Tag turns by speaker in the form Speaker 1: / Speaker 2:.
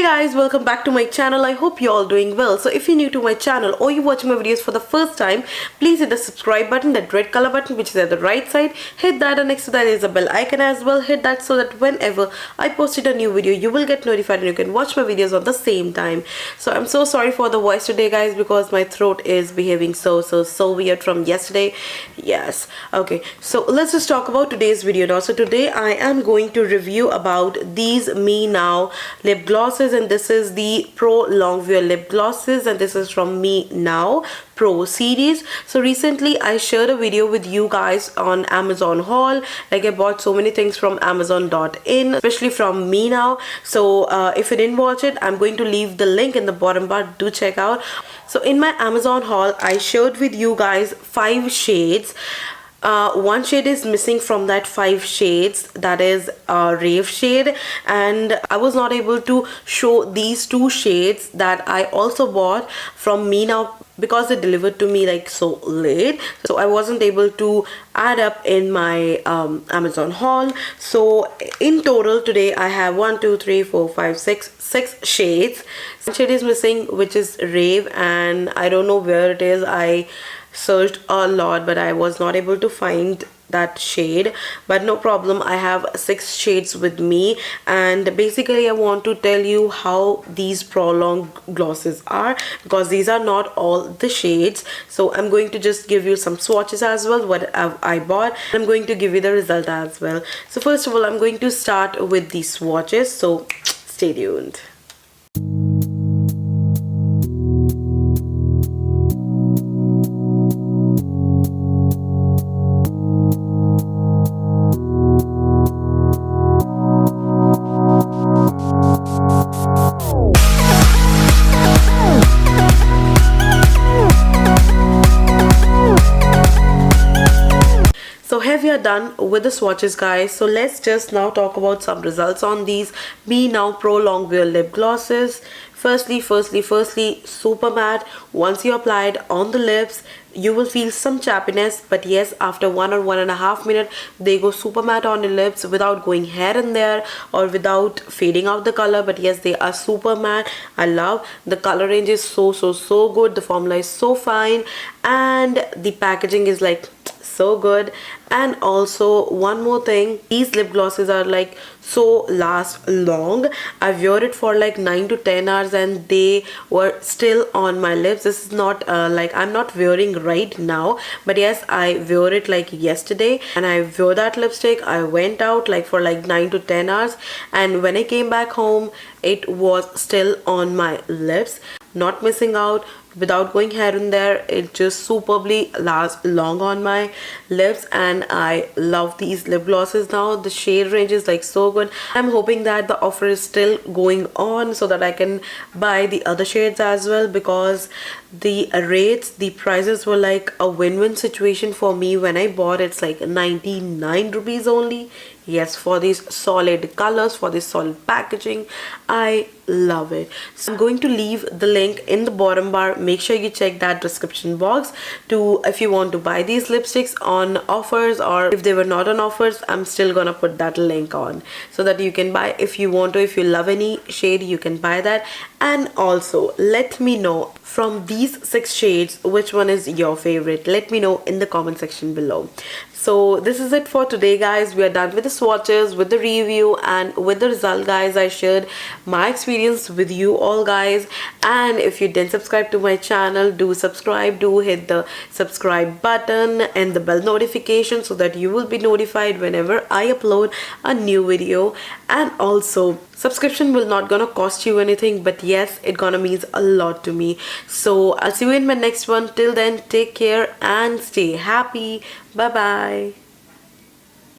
Speaker 1: Hey guys, welcome back to my channel. I hope you're all doing well. So if you're new to my channel or you're watching my videos for the first time, please hit the subscribe button, that red color button which is at the right side. Hit that, and next to that is a bell icon as well. Hit that so that whenever I posted a new video, you will get notified and you can watch my videos on the same time. So I'm so sorry for the voice today guys, because my throat is behaving so weird from yesterday. Yes, okay, so let's just talk about today's video now. So today I am going to review about these Me Now lip glosses, and this is the Pro Longwear lip glosses, and this is from Me Now Pro series. So recently I shared a video with you guys on Amazon haul. Like I bought so many things from Amazon.in, especially from Me Now. So if you didn't watch it, I'm going to leave the link in the bottom bar. Do check out. So in my Amazon haul, I shared with you guys 5 shades. One shade is missing from that 5 shades, that is rave shade, and I was not able to show these 2 shades that I also bought from Me Now because they delivered to me like so late, so I wasn't able to add up in my Amazon haul. So in total today I have 6 shades. One shade is missing, which is rave, and I don't know where it is. I searched a lot but I was not able to find that shade, but no problem, I have 6 shades with me. And basically I want to tell you how these prolonged glosses are, because these are not all the shades. So I'm going to just give you some swatches as well, what I bought. I'm going to give you the result as well. So first of all, I'm going to start with the swatches, so stay tuned. We are done with the swatches guys, so let's just now talk about some results on these Me Now Pro Longwear lip glosses. Firstly, super matte. Once you apply it on the lips, you will feel some chappiness, but yes, after 1 or 1.5 minutes they go super matte on your lips without going here and there or without fading out the color. But yes, they are super matte. I love the color range, is so good. The formula is so fine, and the packaging is like so good. And also one more thing, these lip glosses are like so last long. I wore it for like 9 to 10 hours and they were still on my lips. This is not like I'm not wearing right now, but yes, I wore it like yesterday, and I wore that lipstick. I went out like for like 9 to 10 hours, and when I came back home it was still on my lips, not missing out, without going here and there. It just superbly lasts long on my lips, and I love these lip glosses now. The shade range is like so good. I'm hoping that the offer is still going on so that I can buy the other shades as well, because the rates, the prices were like a win-win situation for me when I bought. It's like 99 rupees only. Yes, for these solid colors, for this solid packaging, I love it. So I'm going to leave the link in the bottom bar. Make sure you check that description box to, if you want to buy these lipsticks on offers, or if they were not on offers, I'm still gonna put that link on so that you can buy if you want to. If you love any shade, you can buy that. And also let me know from these 6 shades which one is your favorite. Let me know in the comment section below. So this is it for today guys. We are done with the swatches, with the review, and with the result guys. I shared my experience with you all guys, and if you didn't subscribe to my channel, do subscribe. Do hit the subscribe button and the bell notification so that you will be notified whenever I upload a new video. And also, subscription will not gonna cost you anything, but yes, it gonna means a lot to me. So I'll see you in my next one. Till then, take care and stay happy. Bye bye.